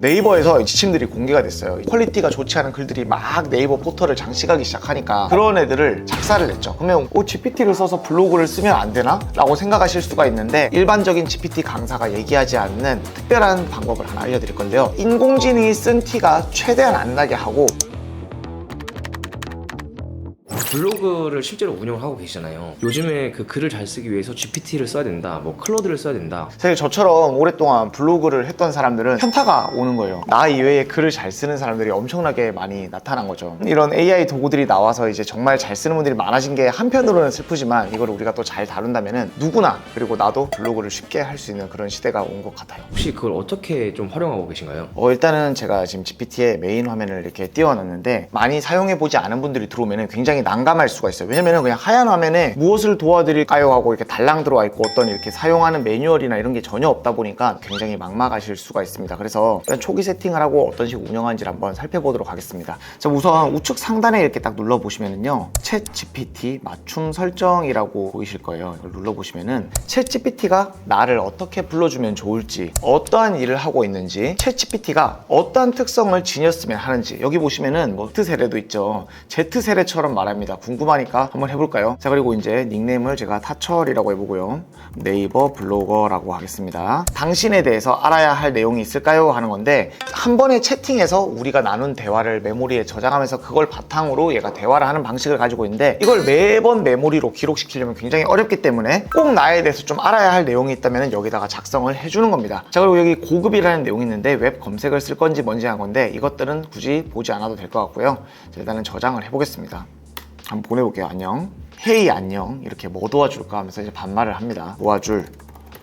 네이버에서 지침들이 공개가 됐어요. 퀄리티가 좋지 않은 글들이 막 네이버 포털을 장식하기 시작하니까 그런 애들을 작사를 냈죠. 그러면 GPT를 써서 블로그를 쓰면 안 되나? 라고 생각하실 수가 있는데, 일반적인 GPT 강사가 얘기하지 않는 특별한 방법을 하나 알려드릴 건데요. 인공지능이 쓴 티가 최대한 안 나게 하고, 블로그를 실제로 운영을 하고 계시잖아요. 요즘에 그 글을 잘 쓰기 위해서 GPT를 써야 된다, 뭐 클로드를 써야 된다. 사실 저처럼 오랫동안 블로그를 했던 사람들은 현타가 오는 거예요. 나 이외에 글을 잘 쓰는 사람들이 엄청나게 많이 나타난 거죠. 이런 AI 도구들이 나와서 이제 정말 잘 쓰는 분들이 많아진 게 한편으로는 슬프지만, 이걸 우리가 또 잘 다룬다면은 누구나, 그리고 나도 블로그를 쉽게 할 수 있는 그런 시대가 온 것 같아요. 혹시 그걸 어떻게 좀 활용하고 계신가요? 일단은 제가 지금 GPT의 메인 화면을 이렇게 띄워놨는데, 많이 사용해보지 않은 분들이 들어오면 굉장히 난감할 수가 있어요. 왜냐면 그냥 하얀 화면에 무엇을 도와드릴까요 하고 이렇게 달랑 들어와 있고, 어떤 이렇게 사용하는 매뉴얼이나 이런 게 전혀 없다 보니까 굉장히 막막하실 수가 있습니다. 그래서 일단 초기 세팅을 하고 어떤 식으로 운영하는지를 한번 살펴보도록 하겠습니다. 자, 우선 우측 상단에 이렇게 딱 눌러보시면은요, 챗 GPT 맞춤 설정이라고 보이실 거예요. 이걸 눌러보시면은 챗 GPT가 나를 어떻게 불러주면 좋을지, 어떠한 일을 하고 있는지, 챗 GPT가 어떠한 특성을 지녔으면 하는지, 여기 보시면은 뭐 Z 세대도 있죠. Z 세대처럼 말합니다. 궁금하니까 한번 해볼까요? 자, 그리고 이제 닉네임을 제가 타철이라고 해보고요. 네이버 블로거라고 하겠습니다. 당신에 대해서 알아야 할 내용이 있을까요? 하는 건데, 한 번에 채팅해서 우리가 나눈 대화를 메모리에 저장하면서 그걸 바탕으로 얘가 대화를 하는 방식을 가지고 있는데, 이걸 매번 메모리로 기록시키려면 굉장히 어렵기 때문에 꼭 나에 대해서 좀 알아야 할 내용이 있다면 여기다가 작성을 해주는 겁니다. 자, 그리고 여기 고급이라는 내용이 있는데 웹 검색을 쓸 건지 뭔지 한 건데, 이것들은 굳이 보지 않아도 될 것 같고요. 자, 일단은 저장을 해보겠습니다. 한번 보내볼게요. 안녕. 헤이 안녕. 이렇게 뭐 도와줄까 하면서 이제 반말을 합니다. 도와줄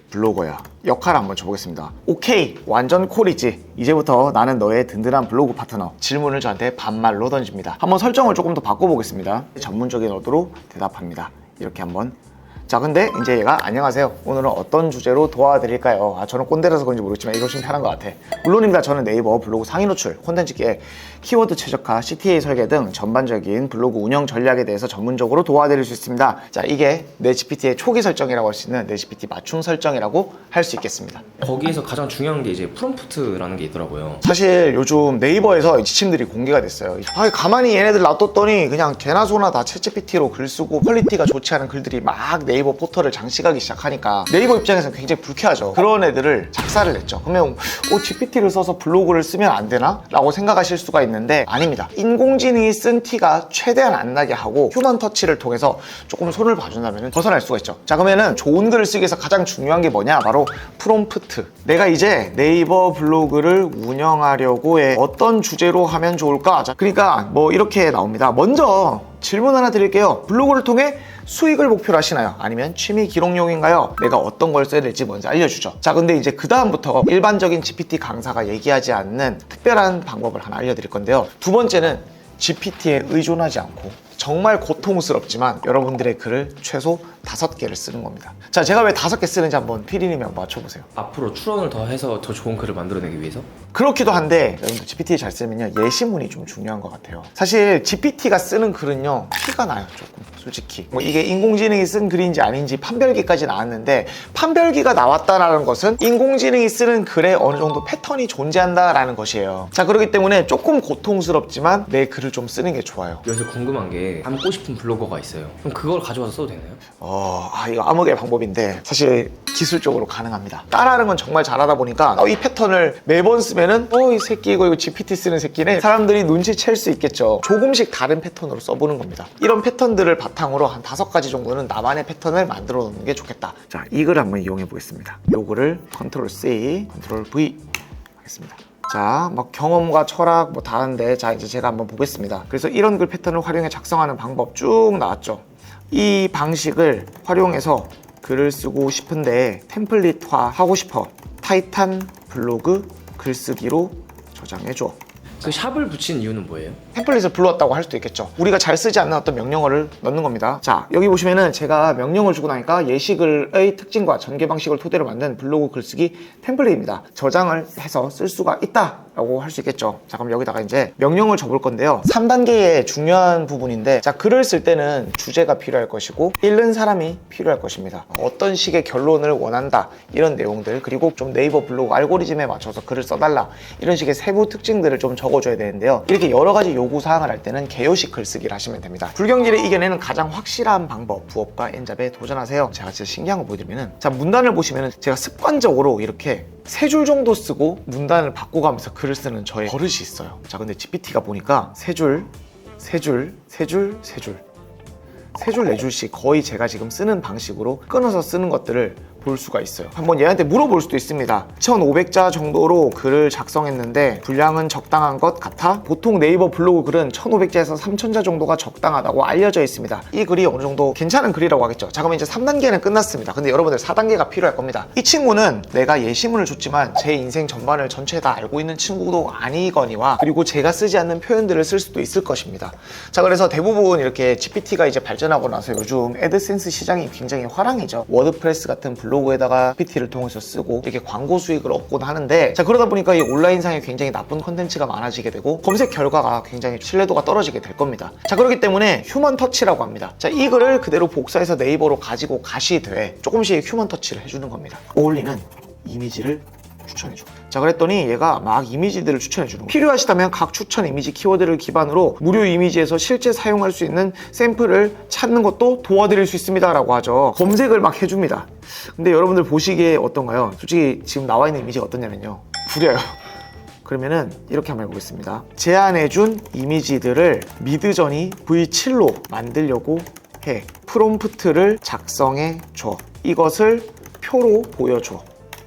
블로거야. 역할을 한번 줘보겠습니다. 오케이, 완전 콜이지. 이제부터 나는 너의 든든한 블로그 파트너. 질문을 저한테 반말로 던집니다. 한번 설정을 조금 더 바꿔보겠습니다. 전문적인 어도로 대답합니다. 이렇게 한번. 자, 근데 이제 얘가 안녕하세요, 오늘은 어떤 주제로 도와드릴까요? 저는 꼰대라서 그런지 모르겠지만 이거 좀 편한 것 같아. 물론입니다. 저는 네이버 블로그 상위 노출, 콘텐츠 기획, 키워드 최적화, CTA 설계 등 전반적인 블로그 운영 전략에 대해서 전문적으로 도와드릴 수 있습니다. 자, 이게 내 GPT의 초기 설정이라고 할 수 있는 내 GPT 맞춤 설정이라고 할 수 있겠습니다. 거기에서 가장 중요한 게 이제 프롬프트라는 게 있더라고요. 사실 요즘 네이버에서 지침들이 공개가 됐어요. 가만히 얘네들 놔뒀더니 그냥 개나 소나 다 챗GPT로 글 쓰고 퀄리티가 좋지 않은 글들이 막 네이버 포털을 장식하기 시작하니까 네이버 입장에서는 굉장히 불쾌하죠. 그런 애들을 작사를 냈죠. 그러면 GPT를 써서 블로그를 쓰면 안 되나? 라고 생각하실 수가 있는데, 아닙니다. 인공지능이 쓴 티가 최대한 안 나게 하고 휴먼 터치를 통해서 조금 손을 봐준다면 벗어날 수가 있죠. 자, 그러면은 좋은 글을 쓰기 위해서 가장 중요한 게 뭐냐? 바로 프롬프트. 내가 이제 네이버 블로그를 운영하려고 해. 어떤 주제로 하면 좋을까? 자, 그러니까 뭐 이렇게 나옵니다. 먼저 질문 하나 드릴게요. 블로그를 통해 수익을 목표로 하시나요? 아니면 취미 기록용인가요? 내가 어떤 걸 써야 될지 먼저 알려주죠. 자, 근데 이제 그 다음부터 일반적인 GPT 강사가 얘기하지 않는 특별한 방법을 하나 알려드릴 건데요. 두 번째는 GPT에 의존하지 않고 정말 고통스럽지만 여러분들의 글을 최소 5개를 쓰는 겁니다. 자, 제가 왜 5개 쓰는지 한번 피디님이 한번 맞춰보세요. 앞으로 추론을 더 해서 더 좋은 글을 만들어내기 위해서? 그렇기도 한데, 여러분들 GPT 잘 쓰면요, 예시문이 좀 중요한 것 같아요. 사실 GPT가 쓰는 글은요, 티가 나요. 조금 솔직히 뭐 이게 인공지능이 쓴 글인지 아닌지 판별기까지 나왔는데, 판별기가 나왔다는 것은 인공지능이 쓰는 글에 어느 정도 패턴이 존재한다라는 것이에요. 자, 그렇기 때문에 조금 고통스럽지만 내 글을 좀 쓰는 게 좋아요. 여기서 궁금한 게 닮고 싶은 블로거가 있어요. 그럼 그걸 가져와서 써도 되나요? 이거 암흑의 방법인데 사실 기술적으로 가능합니다. 따라하는 건 정말 잘하다 보니까 이 패턴을 매번 쓰면은 이 새끼 이거 GPT 쓰는 새끼네, 사람들이 눈치챌 수 있겠죠. 조금씩 다른 패턴으로 써보는 겁니다. 이런 패턴들을 바탕으로 한 5가지 정도는 나만의 패턴을 만들어 놓는 게 좋겠다. 자, 이걸 한번 이용해 보겠습니다. 요거를 컨트롤 C, 컨트롤 V 하겠습니다. 자, 막 경험과 철학 뭐 다른데, 자, 이제 제가 한번 보겠습니다. 그래서 이런 글 패턴을 활용해 작성하는 방법 쭉 나왔죠. 이 방식을 활용해서 글을 쓰고 싶은데 템플릿화 하고 싶어. 타이탄 블로그 글쓰기로 저장해줘. 그 샵을 붙인 이유는 뭐예요? 템플릿을 불러왔다고 할 수도 있겠죠. 우리가 잘 쓰지 않는 어떤 명령어를 넣는 겁니다. 자, 여기 보시면은 제가 명령을 주고 나니까 예시글의 특징과 전개 방식을 토대로 만든 블로그 글쓰기 템플릿입니다. 저장을 해서 쓸 수가 있다 라고 할 수 있겠죠. 자, 그럼 여기다가 이제 명령을 줘볼 건데요. 3단계의 중요한 부분인데, 자, 글을 쓸 때는 주제가 필요할 것이고 읽는 사람이 필요할 것입니다. 어떤 식의 결론을 원한다, 이런 내용들, 그리고 좀 네이버 블로그 알고리즘에 맞춰서 글을 써달라, 이런 식의 세부 특징들을 좀 적어줘야 되는데요. 이렇게 여러 가지 요구사항을 할 때는 개요식 글쓰기를 하시면 됩니다. 불경기를 이겨내는 가장 확실한 방법, 부업과 엔잡에 도전하세요. 제가 진짜 신기한 거 보여드리면은, 자, 문단을 보시면은 제가 습관적으로 이렇게 3줄 정도 쓰고 문단을 바꿔가면서 글을 쓰는 저의 버릇이 있어요. 자, 근데 GPT가 보니까 3줄, 3줄, 3줄, 3줄, 3줄, 4줄씩 거의 제가 지금 쓰는 방식으로 끊어서 쓰는 것들을 볼 수가 있어요. 한번 얘한테 물어볼 수도 있습니다. 1500자 정도로 글을 작성했는데 분량은 적당한 것 같아? 보통 네이버 블로그 글은 1500자에서 3000자 정도가 적당하다고 알려져 있습니다. 이 글이 어느 정도 괜찮은 글이라고 하겠죠. 자, 그러면 이제 3단계는 끝났습니다. 근데 여러분들 4단계가 필요할 겁니다. 이 친구는 내가 예시문을 줬지만 제 인생 전반을 전체 다 알고 있는 친구도 아니거니와, 그리고 제가 쓰지 않는 표현들을 쓸 수도 있을 것입니다. 자, 그래서 대부분 이렇게 GPT가 이제 발전하고 나서 요즘 애드센스 시장이 굉장히 화랑이죠. 워드프레스 같은 블로그에다가 GPT를 통해서 쓰고 이렇게 광고 수익을 얻곤 하는데, 자, 그러다 보니까 이 온라인상에 굉장히 나쁜 컨텐츠가 많아지게 되고 검색 결과가 굉장히 신뢰도가 떨어지게 될 겁니다. 자, 그렇기 때문에 휴먼 터치라고 합니다. 자, 이 글을 그대로 복사해서 네이버로 가지고 가시되 조금씩 휴먼 터치를 해주는 겁니다. 어울리는 이미지를 추천해줘. 자, 그랬더니 얘가 막 이미지들을 추천해주는 거예요. 필요하시다면 각 추천 이미지 키워드를 기반으로 무료 이미지에서 실제 사용할 수 있는 샘플을 찾는 것도 도와드릴 수 있습니다 라고 하죠. 검색을 막 해줍니다. 근데 여러분들 보시기에 어떤가요? 솔직히 지금 나와 있는 이미지가 어떠냐면요, 구려요. 그러면은 이렇게 한번 해보겠습니다. 제안해준 이미지들을 미드저니 V7로 만들려고 해. 프롬프트를 작성해줘. 이것을 표로 보여줘.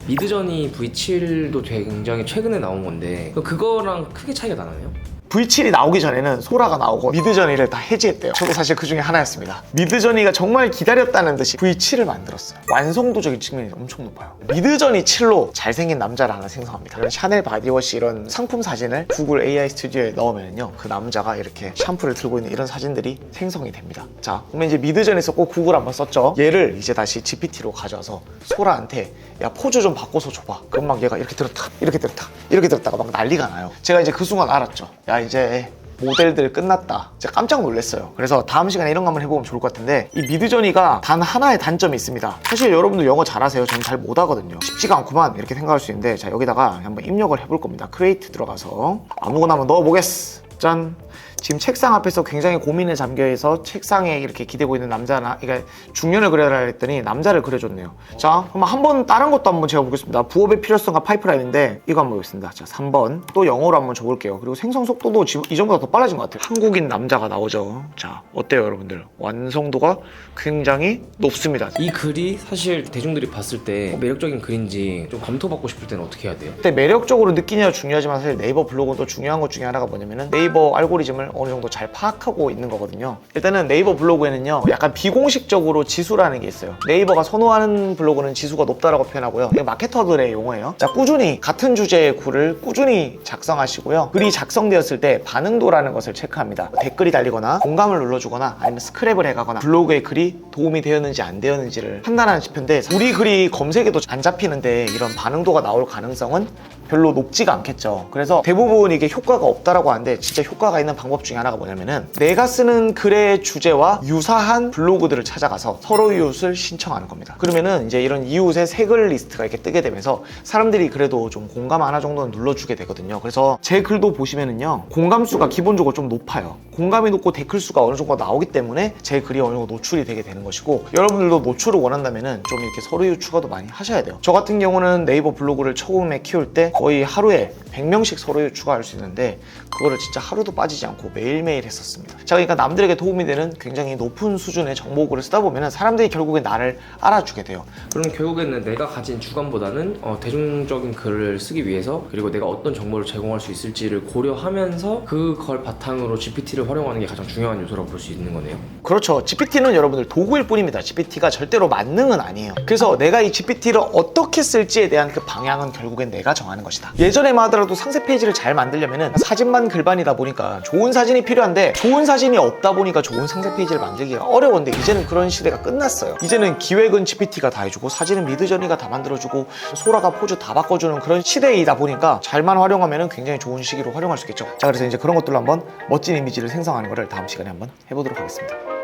미드저니 V7도 굉장히 최근에 나온 건데 그거랑 크게 차이가 나나요? V7이 나오기 전에는 소라가 나오고 미드저니를 다 해지했대요. 저도 사실 그 중에 하나였습니다. 미드저니가 정말 기다렸다는 듯이 V7을 만들었어요. 완성도적인 측면이 엄청 높아요. 미드저니 7로 잘생긴 남자를 하나 생성합니다. 이런 샤넬 바디워시 이런 상품 사진을 구글 AI 스튜디오에 넣으면요, 그 남자가 이렇게 샴푸를 들고 있는 이런 사진들이 생성이 됩니다. 자, 그러면 이제 미드저니 썼고 구글 한번 썼죠. 얘를 이제 다시 GPT로 가져와서 소라한테 야, 포즈 좀 바꿔서 줘봐. 그럼 막 얘가 이렇게 들었다, 이렇게 들었다, 이렇게 들었다가 막 난리가 나요. 제가 이제 그 순간 알았죠. 야, 이제 모델들 끝났다. 진짜 깜짝 놀랐어요. 그래서 다음 시간에 이런 거 한번 해보면 좋을 것 같은데, 이 미드저니가 단 하나의 단점이 있습니다. 사실 여러분들 영어 잘하세요. 저는 잘 못하거든요. 쉽지가 않구만 이렇게 생각할 수 있는데, 자, 여기다가 한번 입력을 해볼 겁니다. 크리에이트 들어가서 아무거나 한번 넣어보겠어. 짠. 지금 책상 앞에서 굉장히 고민에 잠겨있어 책상에 이렇게 기대고 있는 남자나, 그러니까 중년을 그려라 했더니 남자를 그려줬네요. 자, 그럼 한번 다른 것도 한번 제가 보겠습니다. 부업의 필요성과 파이프라인인데 이거 한번 보겠습니다. 자, 3번 또 영어로 한번 줘볼게요. 그리고 생성 속도도 지금 이전보다 더 빨라진 것 같아요. 한국인 남자가 나오죠. 자, 어때요 여러분들? 완성도가 굉장히 높습니다. 이 글이 사실 대중들이 봤을 때 매력적인 글인지 좀 검토받고 싶을 때는 어떻게 해야 돼요? 근데 매력적으로 느끼냐가 중요하지만 사실 네이버 블로그는 또 중요한 것 중에 하나가 뭐냐면은 네이버 알고리즘을 어느 정도 잘 파악하고 있는 거거든요. 일단은 네이버 블로그에는요, 약간 비공식적으로 지수라는 게 있어요. 네이버가 선호하는 블로그는 지수가 높다라고 표현하고요. 이게 마케터들의 용어예요. 자, 꾸준히 같은 주제의 글을 꾸준히 작성하시고요. 글이 작성되었을 때 반응도라는 것을 체크합니다. 댓글이 달리거나 공감을 눌러주거나 아니면 스크랩을 해가거나 블로그의 글이 도움이 되었는지 안 되었는지를 판단하는 지표인데, 우리 글이 검색에도 안 잡히는데 이런 반응도가 나올 가능성은 별로 높지가 않겠죠. 그래서 대부분 이게 효과가 없다라고 하는데, 진짜 효과가 있는 방법 중에 하나가 뭐냐면은 내가 쓰는 글의 주제와 유사한 블로그들을 찾아가서 서로 이웃을 신청하는 겁니다. 그러면은 이제 이런 이웃의 새 글 리스트가 이렇게 뜨게 되면서 사람들이 그래도 좀 공감 하나 정도는 눌러주게 되거든요. 그래서 제 글도 보시면은요, 공감수가 기본적으로 좀 높아요. 공감이 높고 댓글 수가 어느 정도 나오기 때문에 제 글이 어느 정도 노출이 되게 되는 것이고, 여러분들도 노출을 원한다면은 좀 이렇게 서로 이웃 추가도 많이 하셔야 돼요. 저 같은 경우는 네이버 블로그를 처음에 키울 때 거의 하루에 100명씩 서로 이웃 추가할 수 있는데, 그거를 진짜 하루도 빠지지 않고 매일매일 했었습니다. 자, 그러니까 남들에게 도움이 되는 굉장히 높은 수준의 정보글을 쓰다 보면은 사람들이 결국에 나를 알아주게 돼요. 그럼 결국에는 내가 가진 주관보다는 대중적인 글을 쓰기 위해서, 그리고 내가 어떤 정보를 제공할 수 있을지를 고려하면서 그걸 바탕으로 GPT를 활용하는 게 가장 중요한 요소라고 볼 수 있는 거네요. 그렇죠. GPT는 여러분들 도구일 뿐입니다. GPT가 절대로 만능은 아니에요. 그래서 내가 이 GPT를 어떻게 쓸지에 대한 그 방향은 결국엔 내가 정하는 것이다. 예전에만 하더라도 상세 페이지를 잘 만들려면은 사진만 글반이다 보니까 좋은 사진이 필요한데 좋은 사진이 없다 보니까 좋은 상세 페이지를 만들기가 어려웠는데 이제는 그런 시대가 끝났어요. 이제는 기획은 GPT가 다 해주고 사진은 미드저니가 다 만들어주고 소라가 포즈 다 바꿔주는 그런 시대이다 보니까 잘만 활용하면 굉장히 좋은 시기로 활용할 수 있겠죠. 자, 그래서 이제 그런 것들로 한번 멋진 이미지를 생성하는 거를 다음 시간에 한번 해보도록 하겠습니다.